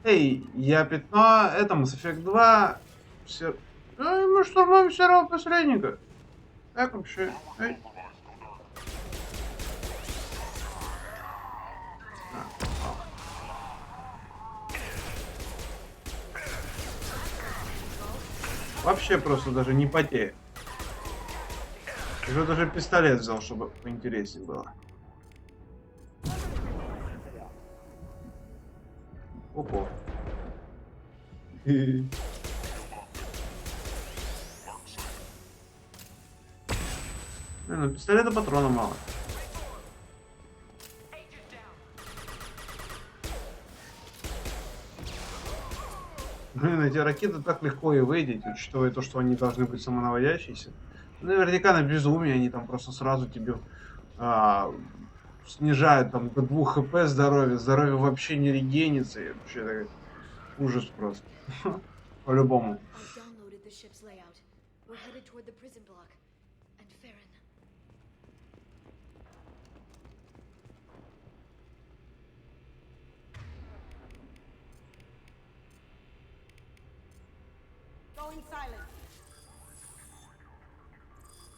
Эй, я пятно, это Mass Effect 2. Все... Эй, мы штурмуем серого посредника. Как вообще? Эй. Вообще просто даже не потеет. Уже даже пистолет взял, чтобы поинтереснее было. Опа. Ну, пистолета патрона мало. Блин, эти ракеты так легко и выйдет, учитывая то, что они должны быть самонаводящиеся. Наверняка на безумие они там просто сразу тебе снижают там до 2 хп здоровья. Здоровье вообще не регенится. И вообще так, ужас просто. По-любому. Going silent.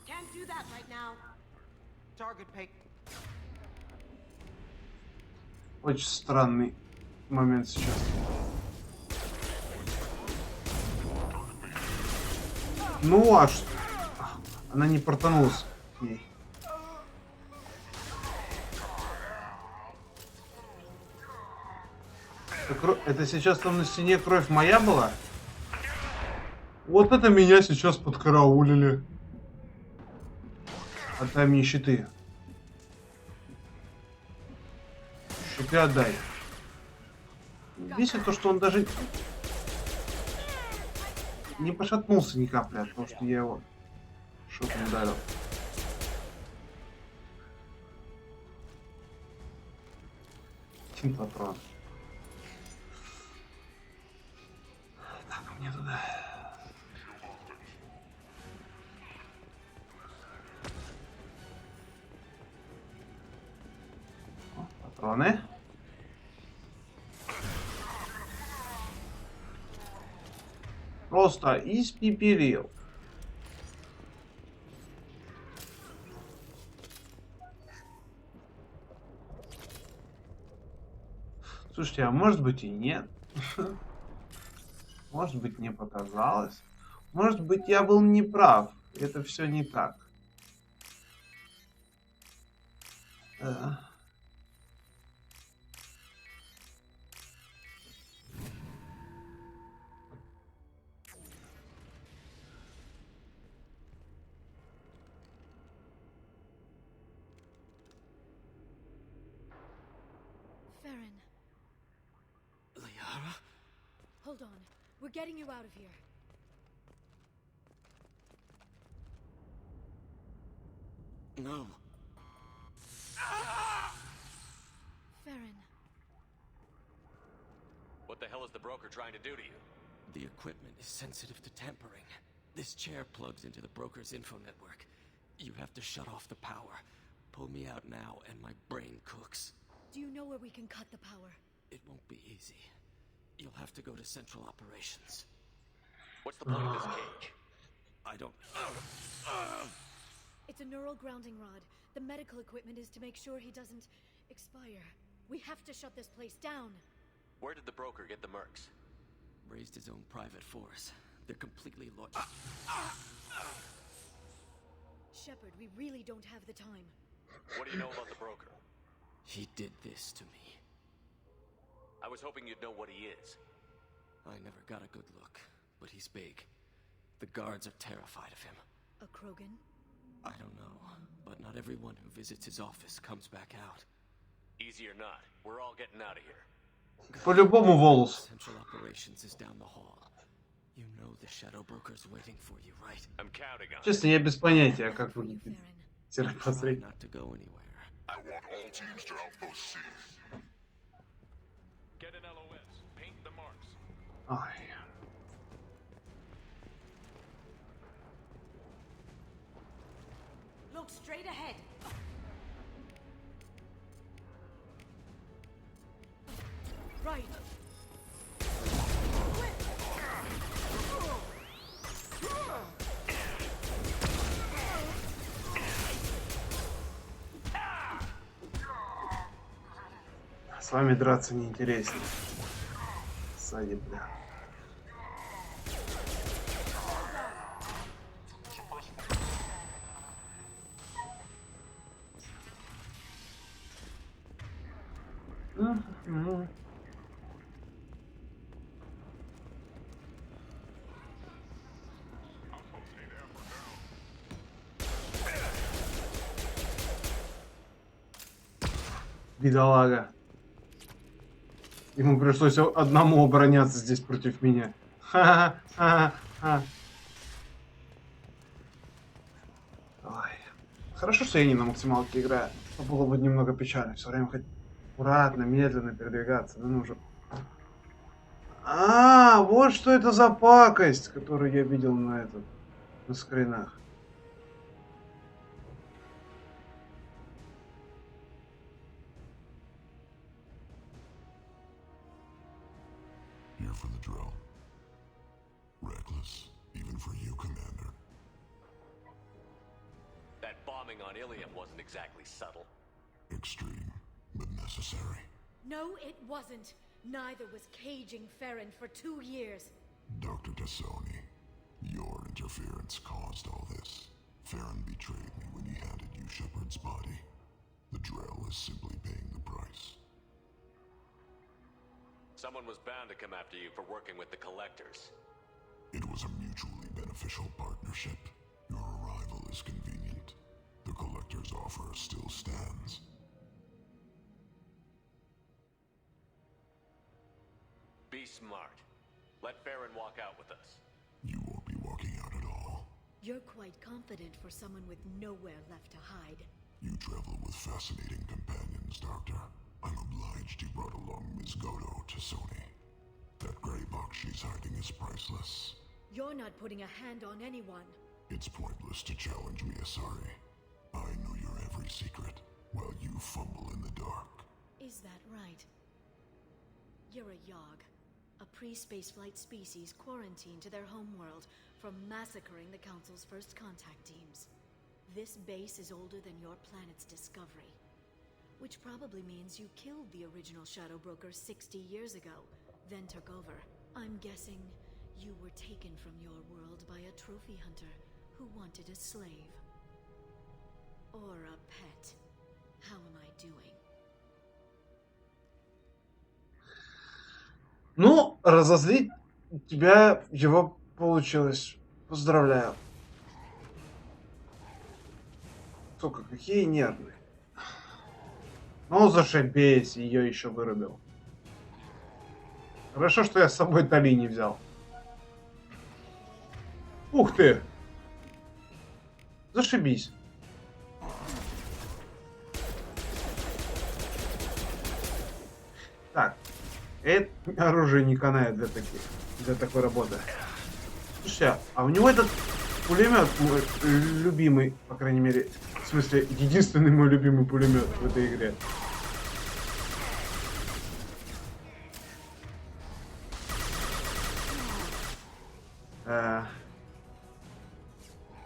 Can't do that right now. Target pick. Очень странный момент сейчас. Ну аж она не портанулась к ней. Это сейчас там на стене кровь моя была? Вот это меня сейчас подкараулили. Отдай мне щиты. Щиты отдай. Бесит то, что он даже не пошатнулся ни капли от того, что я его шотом ударил. Один патрон. Так, мне туда. Патроны. Просто испепелил. Слушайте, а может быть и нет. Может быть, мне показалось. Может быть, я был неправ. Это все не так. Liara? Hold on. We're getting you out of here. No. Farron. What the hell is the broker trying to do to you? The equipment is sensitive to tampering. This chair plugs into the broker's info network. You have to shut off the power. Pull me out now and my brain cooks. Do you know where we can cut the power? It won't be easy. You'll have to go to Central Operations. What's the point of this cage? I don't... It's a neural grounding rod. The medical equipment is to make sure he doesn't expire. We have to shut this place down. Where did the broker get the mercs? Raised his own private force. They're completely loyal. Shepard, we really don't have the time. What do you know about the broker? He did this to me. I was hoping you'd know what he is. I never got a good look, but he's big. The guards are terrified of him. A Krogan? I don't know, but not everyone who visits his office comes back out. Easy or not, we're all getting out of here. По-любому волос. Central Operations is down the hall. You know the Shadow Broker's waiting for you, right? I'm counting on it. Честно, я без понятия, как выглядит Farron. серый Try посредник. not to go anywhere. I want all teams to outpost C. Get an LOS. Paint the marks. Ай. Look straight ahead. Right. С вами драться неинтереснее. Сзади, бля. Бедолага. Ему пришлось одному обороняться здесь против меня. Ха-ха-ха-ха. Ой. Хорошо, что я не на максималке играю. Было бы немного печально. Все время хоть аккуратно, медленно передвигаться. Да ну уже. Вот что это за пакость, которую я видел на скринах. Here for the drill. Reckless, even for you, Commander. That bombing on Ilium wasn't exactly subtle. Extreme, but necessary. No, it wasn't. Neither was caging Farron for 2 years. Dr. Tassoni, your interference caused all this. Farron betrayed me when he handed you Shepard's body. The drill is simply paying the price. Someone was bound to come after you for working with the collectors. It was a mutually beneficial partnership. Your arrival is convenient. The collector's offer still stands. Be smart. Let Farron walk out with us. You won't be walking out at all. You're quite confident for someone with nowhere left to hide. You travel with fascinating companions, Doctor. I'm obliged you brought along Ms. Godo to Sony. That gray box she's hiding is priceless. You're not putting a hand on anyone. It's pointless to challenge me, Asari. I know your every secret, while you fumble in the dark. Is that right? You're a Yogg, a pre-spaceflight species quarantined to their homeworld from massacring the Council's first contact teams. This base is older than your planet's discovery, which probably means you killed the original Shadow Broker 60 years ago, then took over. I'm guessing you were taken from your world by a trophy hunter who wanted a slave. Or a pet. How am I doing? Ну, разозлить тебя его получилось. Поздравляю. Сука, какие нервные. Ну, зашибись, ее еще вырубил. Хорошо, что я с собой Тали не взял. Ух ты! Зашибись. Так. Это оружие не канает для такой работы. Слушай, а у него этот пулемет мой любимый, по крайней мере, в смысле, единственный мой любимый пулемет в этой игре.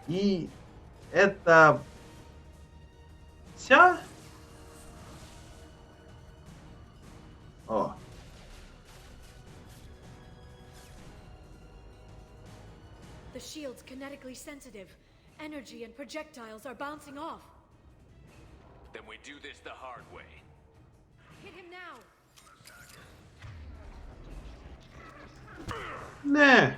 И это вся? О. The shield's kinetically sensitive. Energy and projectiles are bouncing off. Then we do this the hard way. Hit him now. Не.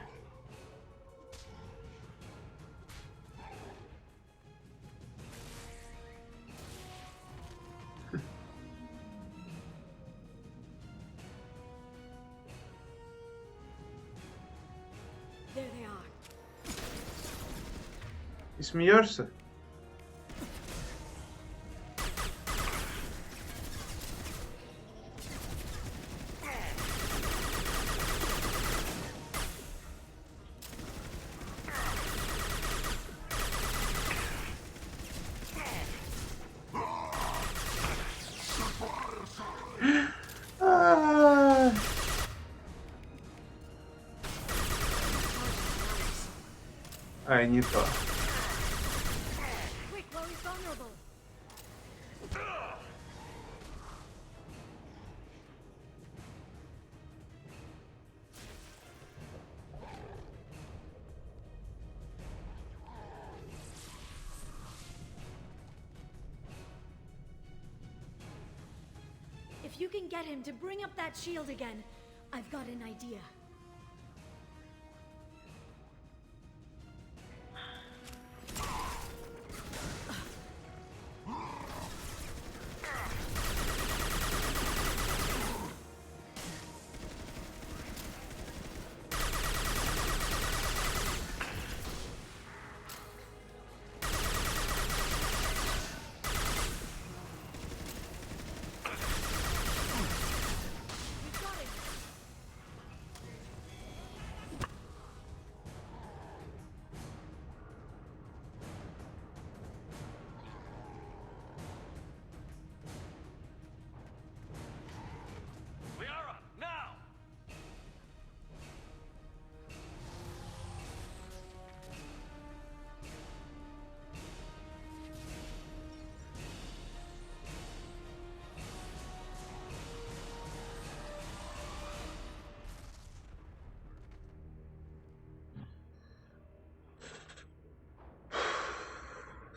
There they are. Ты смеешься? Ай, не то. Quick, while he's vulnerable. if you can get him to bring up that shield again, I've got an idea.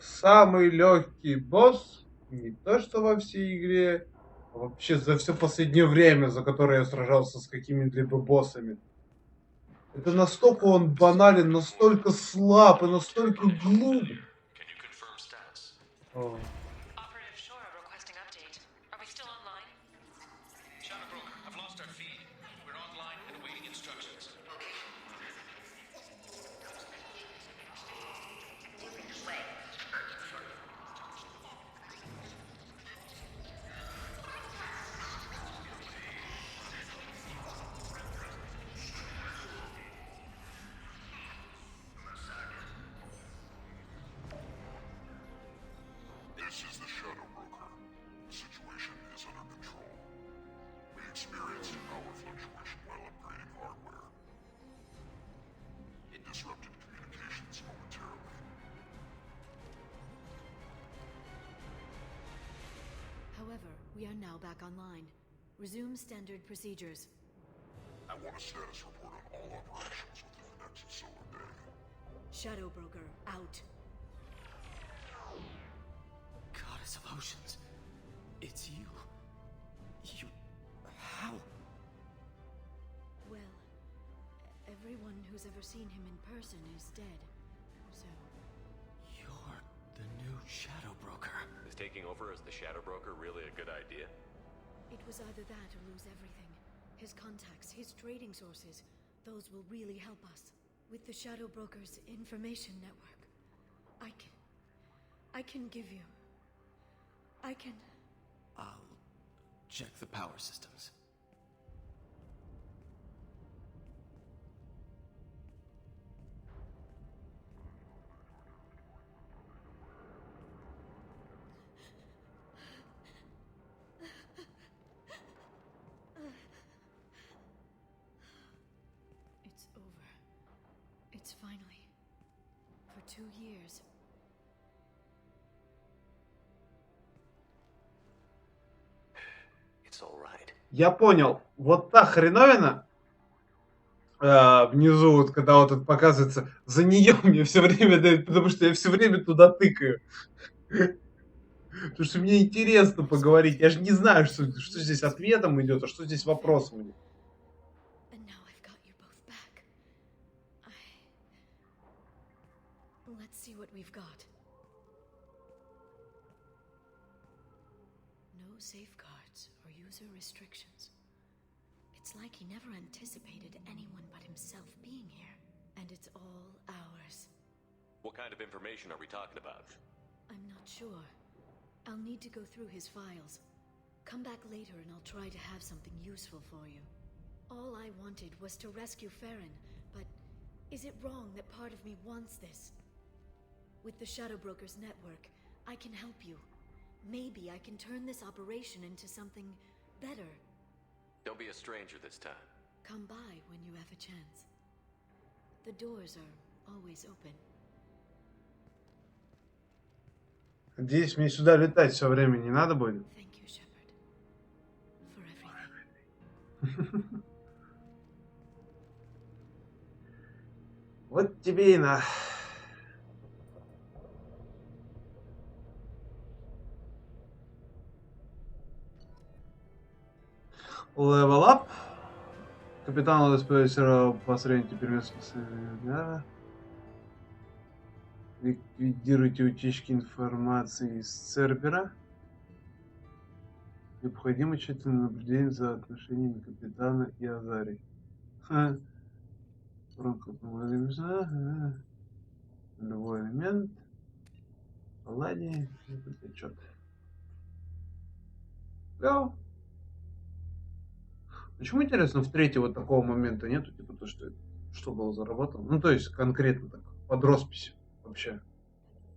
Самый легкий босс не то что во всей игре, а вообще за все последнее время, за которое я сражался с какими-либо боссами. Это настолько он банален, настолько слаб и настолько глуп. О. Operative Shore requesting update. Are we still online? Shadow Broker, I've lost our feed. We're online and awaiting instructions. This is the Shadow Broker. The situation is under control. We experienced a power fluctuation while upgrading hardware. It disrupted communications momentarily. However, we are now back online. Resume standard procedures. I want a status report on all operations within the next solar day. Shadow Broker out. Goddess of Oceans. It's you. You... How? Well, everyone who's ever seen him in person is dead. So, You're the new Shadow Broker. Is taking over as the Shadow Broker really a good idea? it was either that or lose everything. His contacts, his trading sources, those will really help us. With the Shadow Broker's information network, I can give you... I'll check the power systems. It's over. It's finally. For 2 years. It's all right. Я понял. Вот та хреновина внизу, вот когда вот это показывается, за нее мне все время дают, потому что я все время туда тыкаю. Потому что мне интересно поговорить. Я же не знаю, что здесь ответом идет, а что здесь вопросом идет. And now I've got you both back. Let's see what we've got. No safeguards or user restrictions. It's like he never anticipated anyone but himself being here. And it's all ours. What kind of information are we talking about? I'm not sure. I'll need to go through his files. Come back later and I'll try to have something useful for you. All I wanted was to rescue Farron, but is it wrong that part of me wants this? With the Shadow Broker's network, I can help you. Maybe I can turn this operation into something better. Don't be a stranger this time. Come by when you have a chance. The doors are always open. Надеюсь, мне сюда летать все время не надо будет. Thank you, Shepard, for everything. Вот тебе и на. Level up. Капитан ЛСП построение теперь место. Да. Ликвидируйте утечки информации из сервера. Необходимо тщательное наблюдение за отношениями капитана и Азари. Любой элемент. Ладно, отчет. Да. Почему, интересно, в третьем вот такого момента нету, типа то, что было заработано? Ну, то есть, конкретно так, под роспись вообще.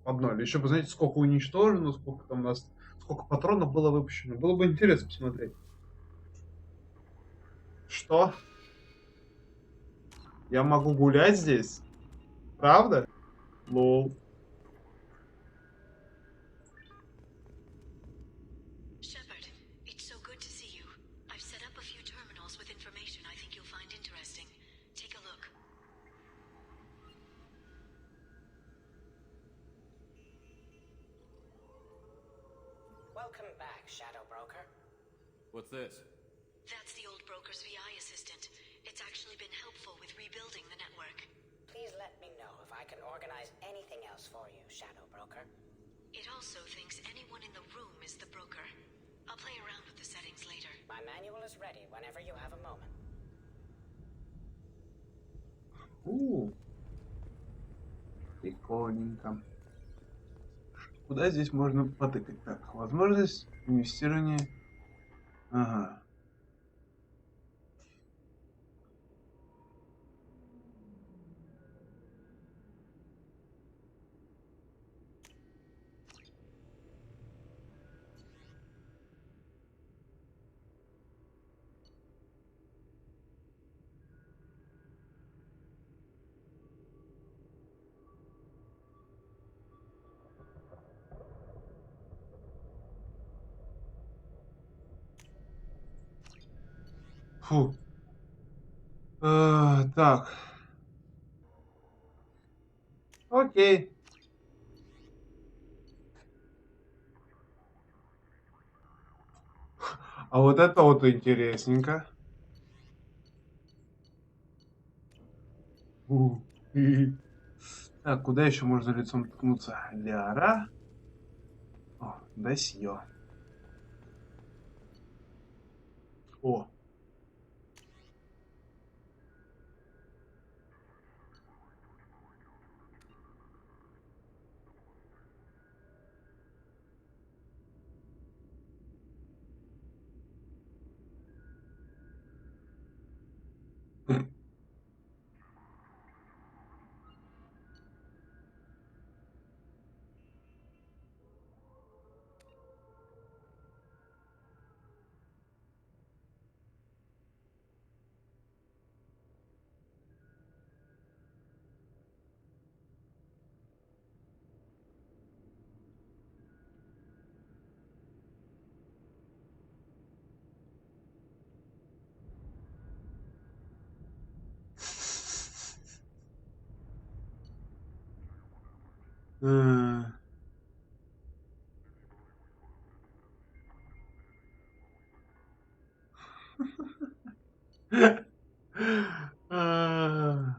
Под ноль. Еще бы, знаете, сколько уничтожено, сколько там у нас, сколько патронов было выпущено. Было бы интересно посмотреть. Что? Я могу гулять здесь? Правда? Лол. Shepard, it's so good to see you. I've set up a few terminals with information I think you'll find interesting. Take a look. Welcome back, Shadow Broker. What's this? That's the old broker's VI assistant. It's actually been helpful with rebuilding the network. Please let me know if I can organize anything else for you, Shadow Broker. It also thinks anyone in the room is the broker. I'll play around with the settings later. My manual is ready whenever you have a moment. Прикольненько. Куда здесь можно потыкать? Так, возможность инвестирования. Ага. Фу. Так. Окей. А вот это вот интересненько. И. Так, куда еще можно лицом ткнуться? Ляра. О, досье. О. Э. А.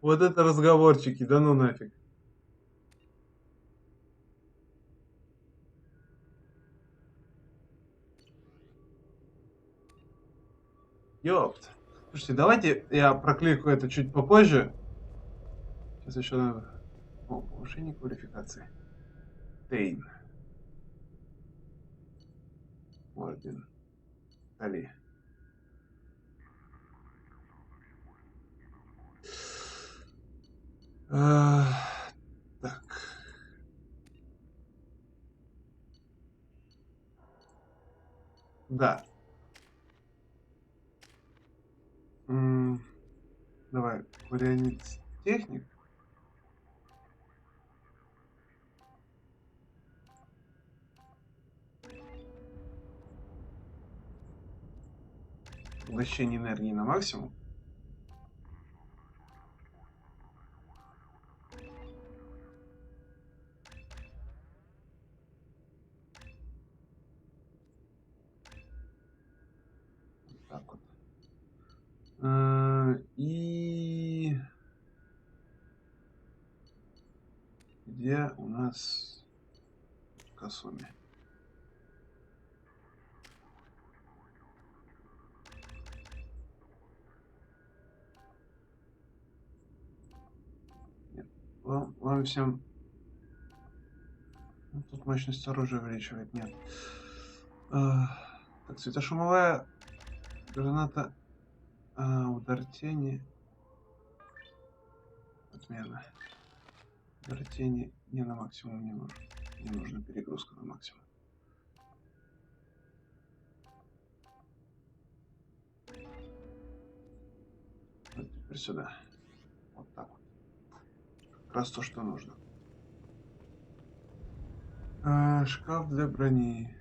Вот это разговорчики, да ну нафиг. Ёпт. Слушайте, давайте я прокликаю это чуть попозже. Сейчас еще надо. О, повышение квалификации. Тейн. Орден. Али. Так. Да. Давай, вариант техник. Поглощение энергии на максимум. с Касуми. Нет. Вам всем... Ну, тут мощность оружия увеличивает. Нет. Так, светошумовая граната. Удар тени. Отмена. Удар тени не на максимум не нужен. Не нужна перегрузка на максимум. Вот теперь сюда. Вот так вот. Как раз то, что нужно. Шкаф для брони.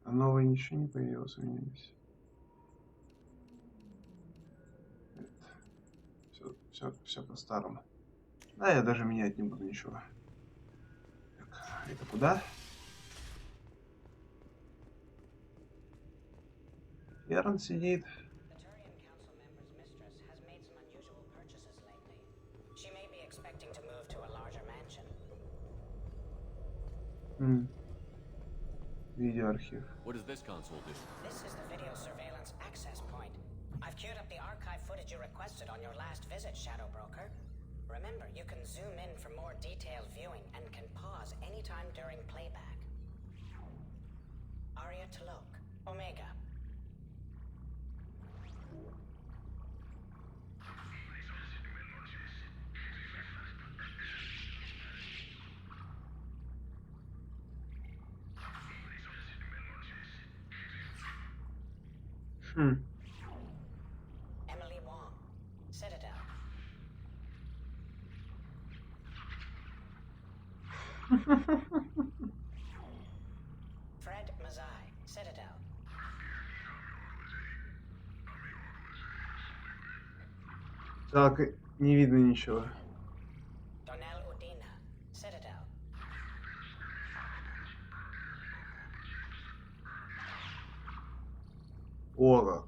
А новое ничего не появилось у меня здесь. Все по-старому. Да, я даже менять не буду ничего. Так, это куда? Ярон сидит. The Turian Council member's mistress has made some unusual purchases lately. She may be expecting to move to a larger mansion. Видеоархив. What does this console do? This is the video surveillance access point. I've queued up the archive footage you requested on your last visit, Shadow Broker. Remember, you can zoom in for more detailed viewing and can pause anytime during playback. Aria Talok, Omega. Emily Wong, Citadel. Fred Mazai, Citadel. Так, не видно ничего. Donnell Udina, Citadel. Ого.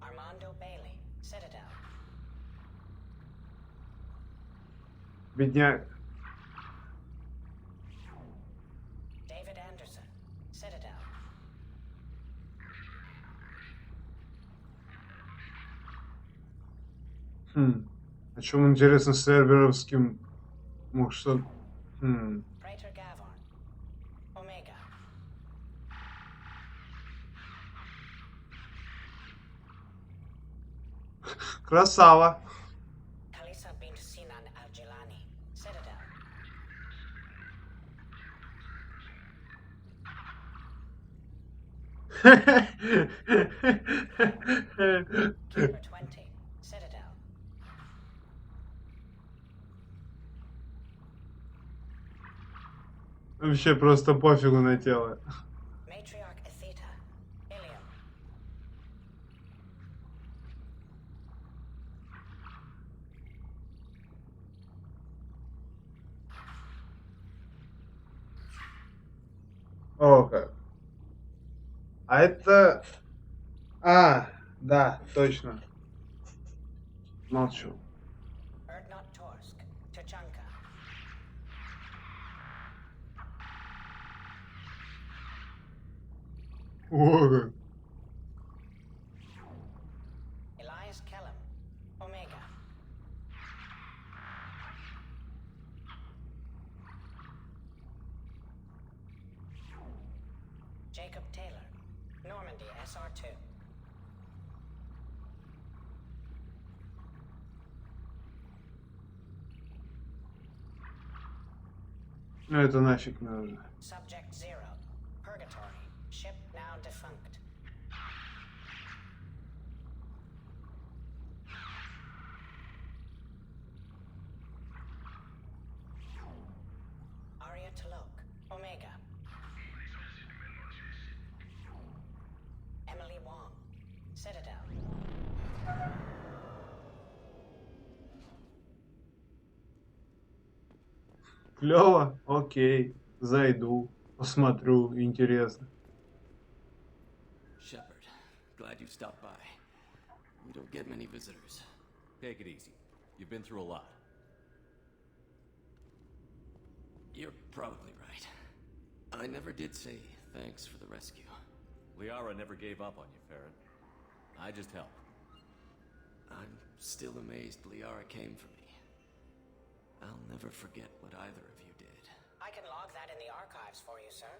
Armando Bailey, Citadel. Бедняк. David Anderson, Citadel. О чем интересно с серверовским? Может, что... Praetor Gavorn, Omega. Красава. Kalisa bint Sinan Al-Jilani, Citadel. Keeper 20, Citadel. Вообще просто пофигу на тело. Matriarch Atheta, Ilium. О, как. А это... да, точно. Молчу. Erdnot Torsk, Tuchanka. Ого. Elias Kellum, Omega. Jacob Taylor, Normandy SR2. Ну это нафиг не нужно. Subject 0, Purgatory, ship now defunct. Aria Talok, Omega. Emily Wong, Citadel. Клево? Окей. Зайду. Посмотрю, интересно. Shepard, glad you stopped by. We don't get many visitors. Take it easy. You've been through a lot. You're probably right. I never did say thanks for the rescue. Liara never gave up on you, Farron. I just helped. I'm still amazed Liara came for me. I'll never forget what either of you did. I can log that in the archives for you, sir.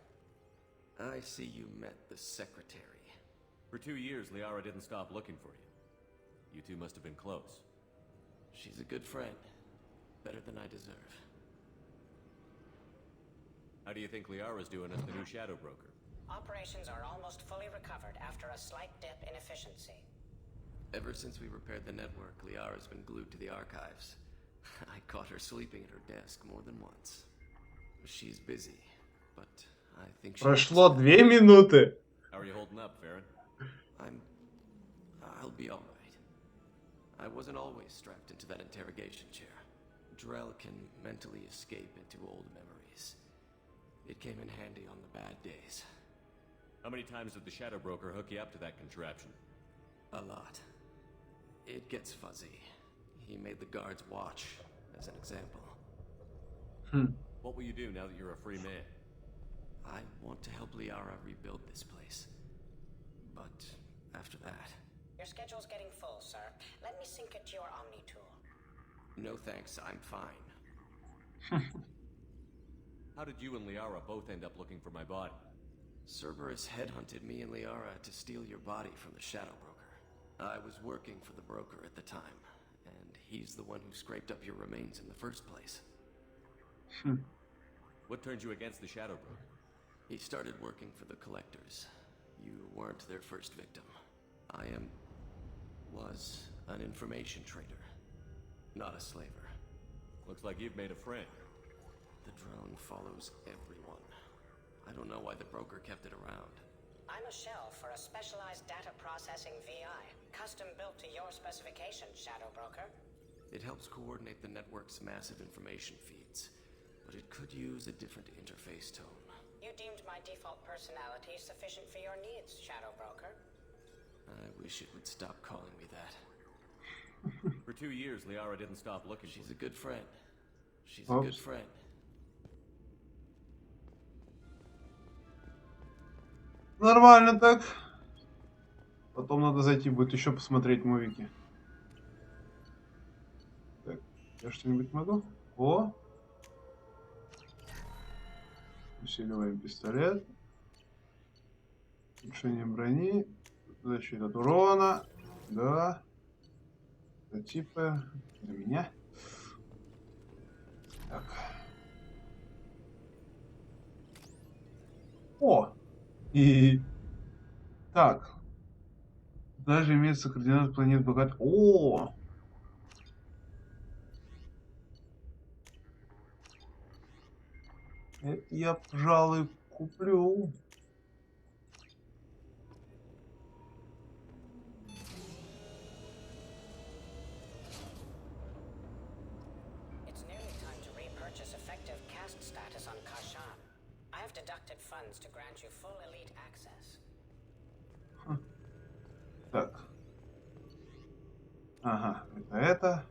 I see you met the secretary. For 2 years, Liara didn't stop looking for you. You two must have been close. She's a good friend. Better than I deserve. How do you think Liara's doing as the new Shadow Broker? Operations are almost fully recovered after a slight dip in efficiency. Ever since we repaired the network, Liara's been glued to the archives. I caught her sleeping at her desk more than once. She's busy, but I think she... Прошло 2 минуты. How are you holding up, Farron? I'll be all right. I wasn't always strapped into that interrogation chair. Drell can mentally escape into old memories. It came in handy on the bad days. How many times did the Shadow Broker hook you up to that contraption? A lot. It gets fuzzy. He made the guards watch, as an example. What will you do now that you're a free man? I want to help Liara rebuild this place. But after that... Your schedule's getting full, sir. Let me sync it to your Omni tool. No thanks, I'm fine. How did you and Liara both end up looking for my body? Cerberus headhunted me and Liara to steal your body from the Shadow Broker. I was working for the broker at the time, and he's the one who scraped up your remains in the first place. What turned you against the Shadow Broker? He started working for the Collectors. You weren't their first victim. I was an information trader, not a slaver. Looks like you've made a friend. The drone follows everyone. I don't know why the broker kept it around. I'm a shell for a specialized data processing VI, custom built to your specifications, Shadow Broker. It helps coordinate the network's massive information feeds, but it could use a different interface tone. You deemed my default personality sufficient for your needs, Shadow Broker. I wish it would stop calling me that. For 2 years, Liara didn't stop looking. She's a good friend. She's a good friend. Нормально так. Потом надо зайти будет еще посмотреть мувики. Так, я что-нибудь могу? О! Усиливаем пистолет. Улучшение брони. Защита от урона. Да. Это типа для меня. Так. О! И так. Даже имеется координаты планет богат. О! Это я, пожалуй, куплю. It's nearly time to repurchase effective caste status on Kashan. I have deducted funds to grant you full elite access. Так. Ага, это.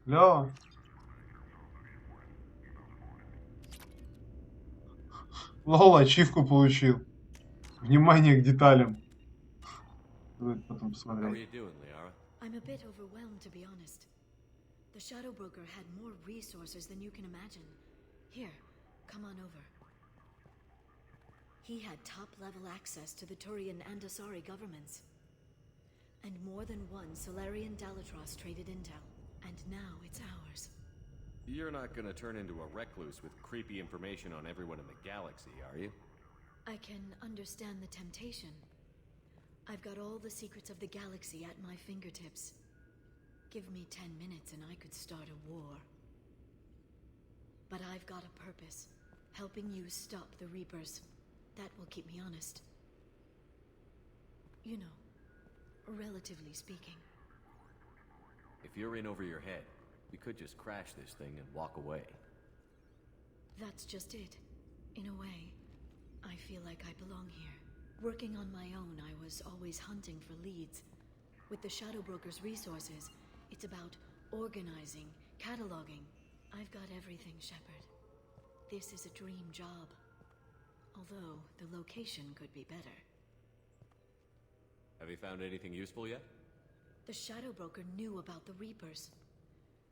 Клево. Лол, ачивку получил. Внимание к деталям. Давайте потом How are посмотрим. you doing, Liara? I'm a bit overwhelmed, to be honest. The Shadow Broker had more resources than you can imagine. Here, come on over. He had top-level access to the Turian and Asari governments. And more than one Solarian Dalatros traded intel. And now it's ours. You're not gonna turn into a recluse with creepy information on everyone in the galaxy, are you? I can understand the temptation. I've got all the secrets of the galaxy at my fingertips. Give me 10 minutes and I could start a war. But I've got a purpose. Helping you stop the Reapers. That will keep me honest. You know, relatively speaking. If you're in over your head, we could just crash this thing and walk away. That's just it. In a way, I feel like I belong here. Working on my own, I was always hunting for leads. With the Shadow Broker's resources, it's about organizing, cataloging. I've got everything, Shepard. This is a dream job. Although, the location could be better. Have you found anything useful yet? The Shadow Broker knew about the Reapers.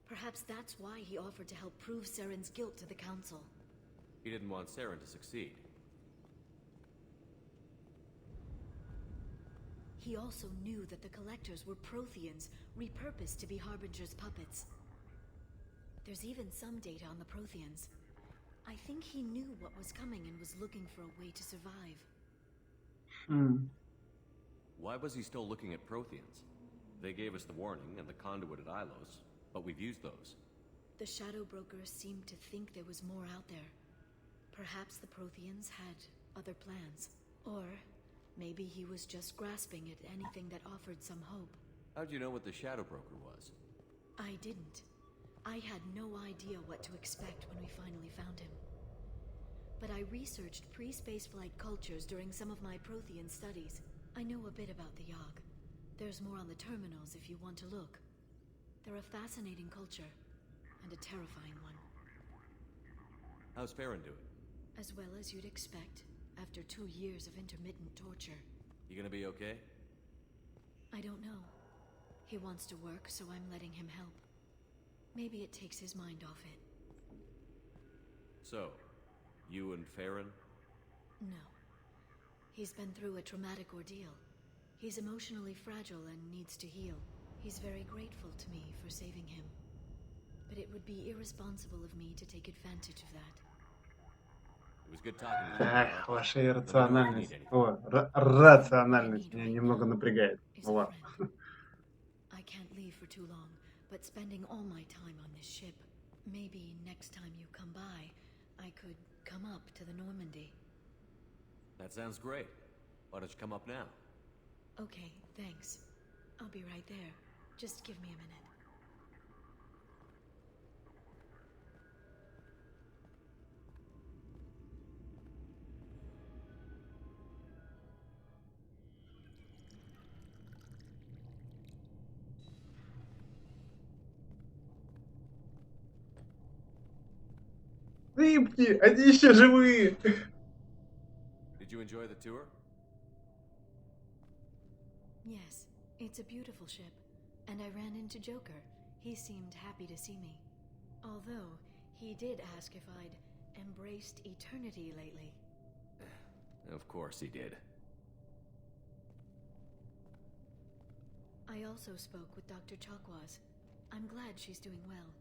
Perhaps that's why he offered to help prove Saren's guilt to the Council. He didn't want Saren to succeed. He also knew that the Collectors were Protheans, repurposed to be Harbinger's puppets. There's even some data on the Protheans. I think he knew what was coming and was looking for a way to survive. Why was he still looking at Protheans? They gave us the warning and the conduit at Ilos, but we've used those. The Shadow Broker seemed to think there was more out there. Perhaps the Protheans had other plans. Or maybe he was just grasping at anything that offered some hope. How'd you know what the Shadow Broker was? I didn't. I had no idea what to expect when we finally found him. But I researched pre-spaceflight cultures during some of my Prothean studies. I know a bit about the Yogg. There's more on the terminals if you want to look. They're a fascinating culture, and a terrifying one. How's Farron doing? As well as you'd expect, after 2 years of intermittent torture. You gonna be okay? I don't know. He wants to work, so I'm letting him help. Maybe it takes his mind off it. So, you and Farron? No. He's been through a traumatic ordeal. He's emotionally fragile and needs to heal. He's very grateful to me for saving him. But it would be irresponsible of me to take advantage of that. It was good talking to you. Эх, ваша иррациональность. О, рациональность меня немного напрягает. Is Ну a ладно. friend. I can't leave for too long, but spending all my time on this ship. Maybe next time you come by, I could come up to the Normandy. That sounds great. Why don't you come up now? Okay, thanks. I'll be right there. Just give me a minute. Рыбки, они еще живые. Did you enjoy the tour? Yes, it's a beautiful ship. And I ran into Joker. He seemed happy to see me. Although, he did ask if I'd embraced eternity lately. Of course he did. I also spoke with Dr. Chakwas. I'm glad she's doing well.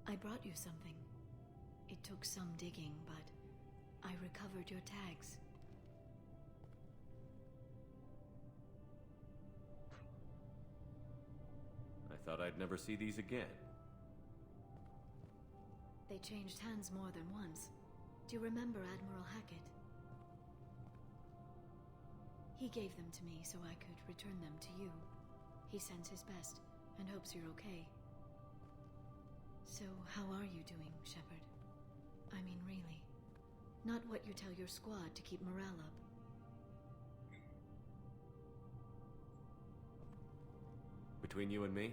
I brought you something. It took some digging, but I recovered your tags. I thought I'd never see these again. They changed hands more than once. Do you remember Admiral Hackett? He gave them to me so I could return them to you. He sends his best and hopes you're okay. So, how are you doing, Shepard? I mean, really. Not what you tell your squad to keep morale up. Between you and me,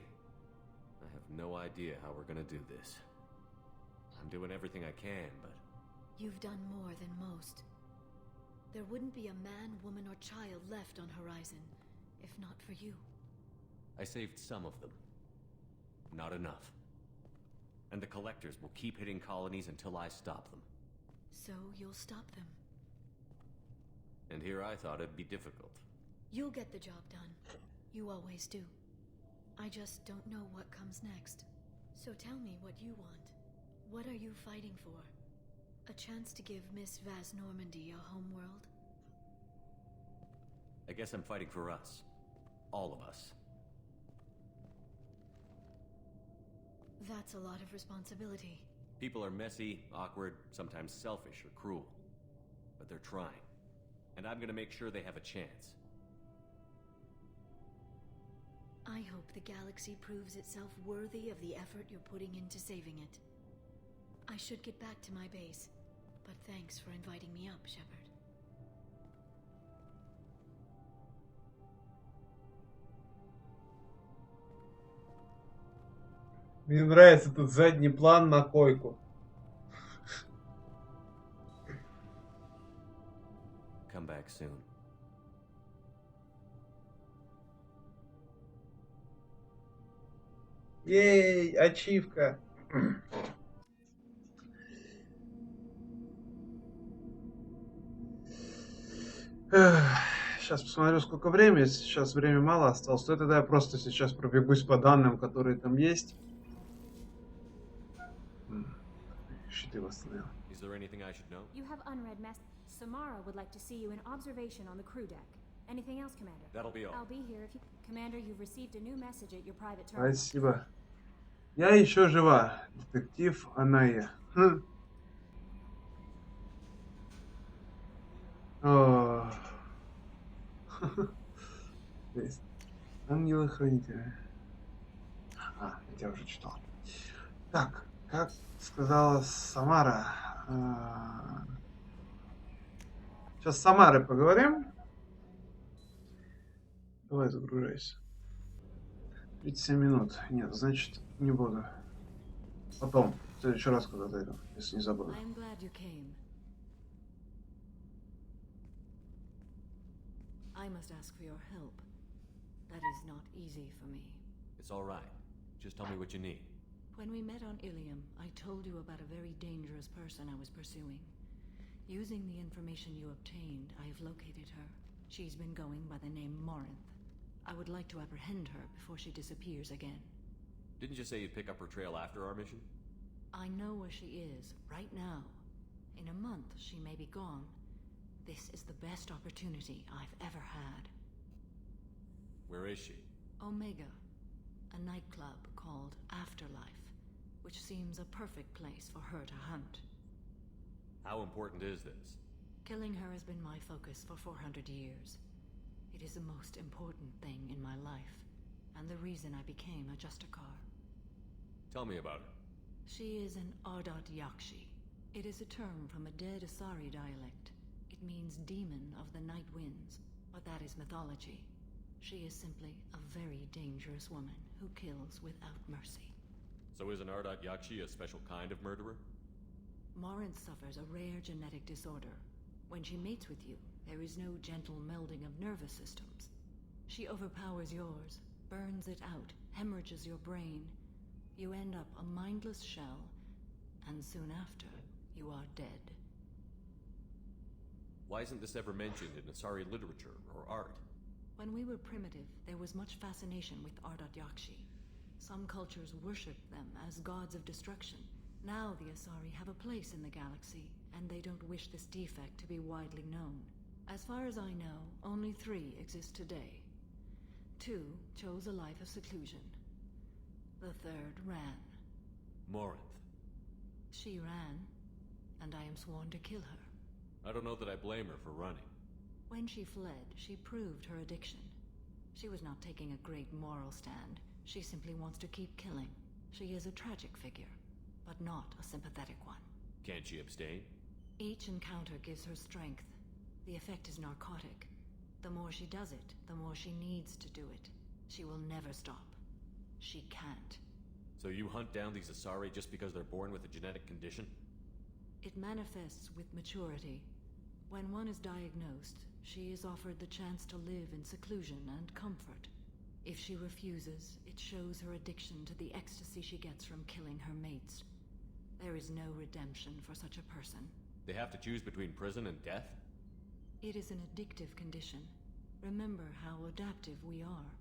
I have no idea how we're gonna do this. I'm doing everything I can, but... You've done more than most. There wouldn't be a man, woman, or child left on Horizon, if not for you. I saved some of them. Not enough. And the Collectors will keep hitting colonies until I stop them. So you'll stop them. And here I thought it'd be difficult. You'll get the job done. You always do. I just don't know what comes next. So tell me what you want. What are you fighting for? A chance to give Miss Vaz Normandy a homeworld? I guess I'm fighting for us. All of us. That's a lot of responsibility. People are messy, awkward, sometimes selfish or cruel. But they're trying. and I'm gonna make sure they have a chance. I hope the galaxy proves itself worthy of the effort you're putting into saving it. I should get back to my base, but thanks for inviting me up, Shepard. Мне нравится тут задний план на койку. Come back soon. Ей, ачивка. Сейчас посмотрю, сколько времени. Сейчас времени мало осталось. То тогда я просто сейчас пробегусь по данным, которые там есть. Щиты восстановил. Is there anything I should know? You have unread mess. Samara would like to see you in observation on the crew deck. Anything else, Commander? That'll be all. I'll be here if you... Commander, you've received a new message at your private terminal. Спасибо. Я еще жива. Детектив Аная. Ангелы-хранители. Я тебя уже читал. Так, как сказала Самара. Сейчас с Самарой поговорим. Давай, загружайся. 37 минут. Нет, значит, не буду. Потом, в следующий раз, когда зайду, если не забуду. I'm glad you came. I must ask for your help. That is not easy for me. It's all right. Just tell me what you need. When we met on Ilium, I told you about a very dangerous person I was pursuing. Using the information you obtained, I have located her. She's been going by the name Morinth. I would like to apprehend her before she disappears again. Didn't you say you'd pick up her trail after our mission? I know where she is, right now. In a month, she may be gone. This is the best opportunity I've ever had. Where is she? Omega, a nightclub called Afterlife, which seems a perfect place for her to hunt. How important is this? Killing her has been my focus for 400 years. It is the most important thing in my life, and the reason I became a Justicar. Tell me about her. She is an Ardat Yakshi. It is a term from a dead Asari dialect. It means demon of the night winds, but that is mythology. She is simply a very dangerous woman who kills without mercy. So is an Ardat Yakshi a special kind of murderer? Morinth suffers a rare genetic disorder. When she mates with you, there is no gentle melding of nervous systems. She overpowers yours, burns it out, hemorrhages your brain. You end up a mindless shell, and soon after, you are dead. Why isn't this ever mentioned in Asari literature or art? When we were primitive, there was much fascination with Ardat Yakshi. Some cultures worshipped them as gods of destruction. Now the Asari have a place in the galaxy, and they don't wish this defect to be widely known. As far as I know, only 3 exist today. 2 chose a life of seclusion. The 3rd ran. Morinth. She ran, and I am sworn to kill her. I don't know that I blame her for running. When she fled, she proved her addiction. She was not taking a great moral stand. She simply wants to keep killing. She is a tragic figure, but not a sympathetic one. Can't she abstain? Each encounter gives her strength. The effect is narcotic. The more she does it, the more she needs to do it. She will never stop. She can't. So you hunt down these Asari just because they're born with a genetic condition? It manifests with maturity. When one is diagnosed, she is offered the chance to live in seclusion and comfort. If she refuses, it shows her addiction to the ecstasy she gets from killing her mates. There is no redemption for such a person. They have to choose between prison and death? It is an addictive condition. Remember how adaptive we are.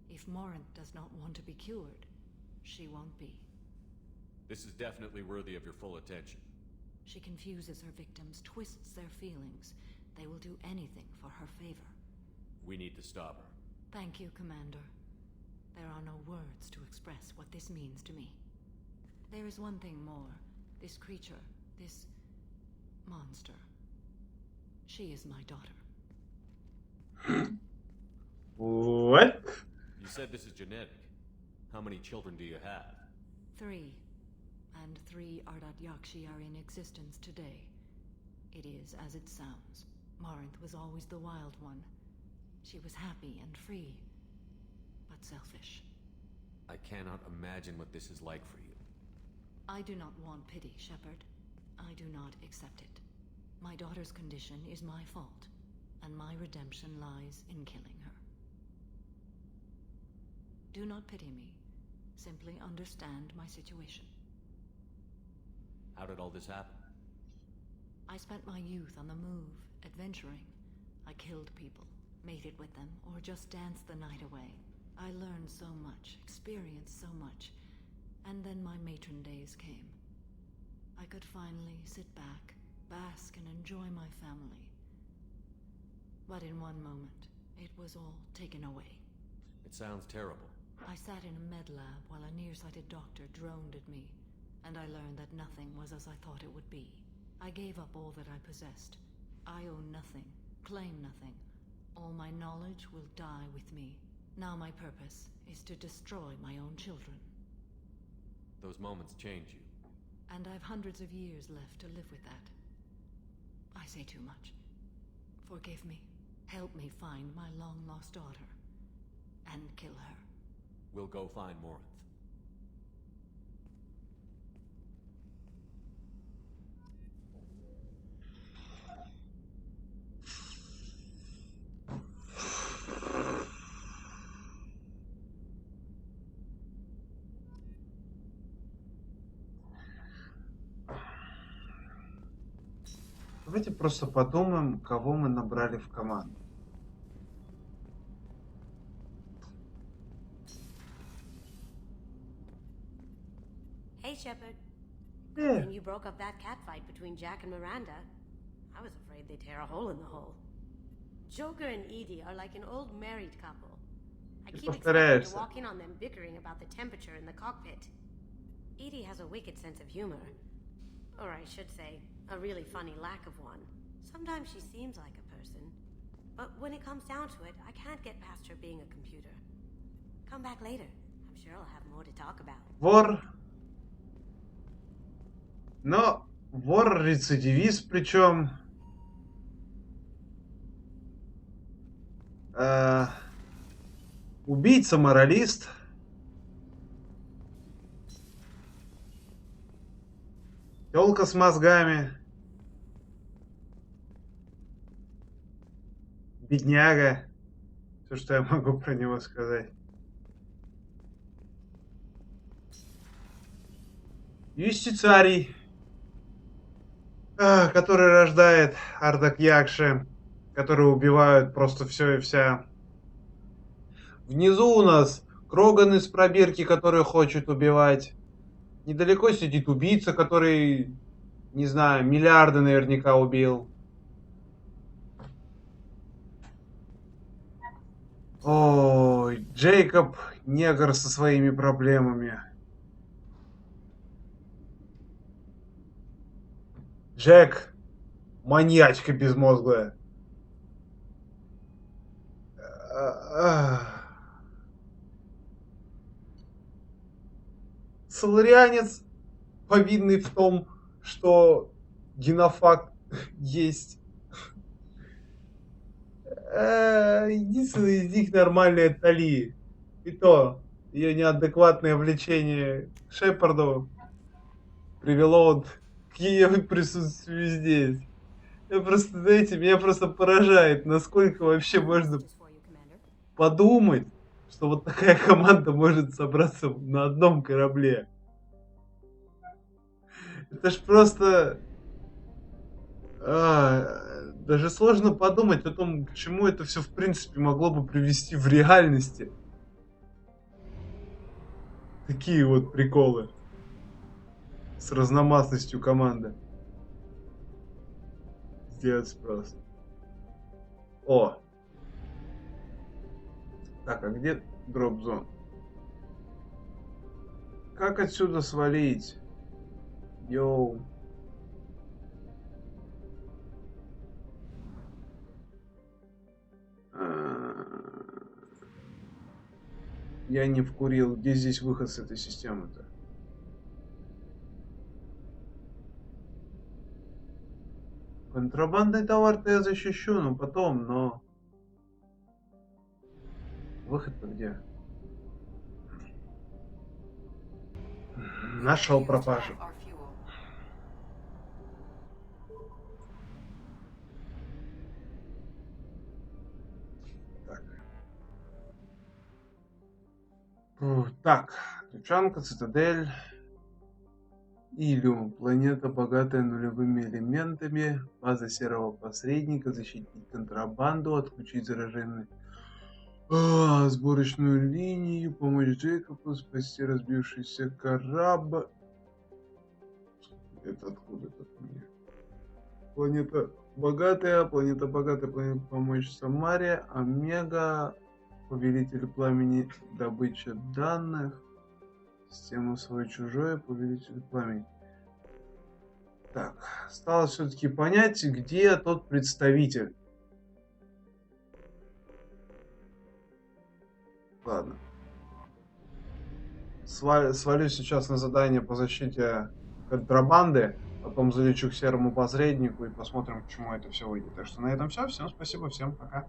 If Morinth does not want to be cured, she won't be. This is definitely worthy of your full attention. She confuses her victims, twists their feelings. They will do anything for her favor. We need to stop her. Thank you, Commander. There are no words to express what this means to me. There is one thing more. This creature, this monster. She is my daughter. What? You said this is genetic. How many children do you have? 3. And 3 Ardat Yakshi are in existence today. It is as it sounds. Marinth was always the wild one. She was happy and free, but selfish. I cannot imagine what this is like for you. I do not want pity, Shepard. I do not accept it. My daughter's condition is my fault, and my redemption lies in killing her. Do not pity me. Simply understand my situation. How did all this happen? I spent my youth on the move, adventuring. I killed people, mated with them, or just danced the night away. I learned so much, experienced so much, and then my matron days came. I could finally sit back, bask and enjoy my family. But in one moment, it was all taken away. It sounds terrible. I sat in a med lab while a nearsighted doctor droned at me, and I learned that nothing was as I thought it would be. I gave up all that I possessed. I own nothing, claim nothing. All my knowledge will die with me. Now my purpose is to destroy my own children. Those moments change you. And I've hundreds of years left to live with that. I say too much. Forgive me. Help me find my long-lost daughter. And kill her. We'll go find Morinth. Давайте просто подумаем, кого мы набрали в команду. Hey, Shepard. Yeah. When you broke up that catfight between Jack and Miranda, I was afraid they'd tear a hole in the hole. Joker and Edie are like an old married couple. I keep expecting to walk in on them bickering about the temperature in the cockpit. Edie has a wicked sense of humor. Or I should say, a really funny lack of one. Sometimes she seems like a person. But when it comes down to it, I can't get past her being a computer. Come back later. I'm sure I'll have more to talk about. Вор. Но вор-рецидивист, причем... убийца-моралист. Тёлка с мозгами. Бедняга. Все, что я могу про него сказать. Юстициарий, который рождает Ардак Якши, которые убивают просто все и вся. Внизу у нас Кроган из пробирки, который хочет убивать. Недалеко сидит убийца, который, не знаю, миллиарды наверняка убил. Ой, Джейкоб, негр со своими проблемами. Джек, маньячка безмозглая. Соларианец, повинный в том, что генофакт есть. Единственный из них нормальная Тали. И то, ее неадекватное влечение к Шепарду привело к ее присутствию здесь. Я просто, знаете, меня просто поражает, насколько вообще можно подумать, что вот такая команда может собраться на одном корабле. Это ж просто... даже сложно подумать о том, к чему это все в принципе могло бы привести в реальности. Такие вот приколы. С разномастностью команды. Сделать просто. О! Так, а где дроп-зон? Как отсюда свалить? Йоу. я не вкурил. Где здесь выход с этой системы-то? Контрабандный товар-то я защищу, но потом, но... Выход-то где? Нашел пропажу. Так. Так, Тучанка, Цитадель. Илюм. Планета, богатая нулевыми элементами. База серого посредника. Защитить контрабанду. Отключить зараженный. Сборочную линию. Помочь Джейкобу. Спасти разбившийся корабль. Это откуда это мне? Планета богатая. Планета помочь Самаре. Омега. Повелитель пламени. Добыча данных. Система свой-чужой, повелитель пламени. Так, осталось все-таки понять, где тот представитель. Ладно. Свалю сейчас на задание по защите контрабанды, потом залечу к серому посреднику и посмотрим, к чему это все выйдет. Так что на этом все. Всем спасибо, всем пока.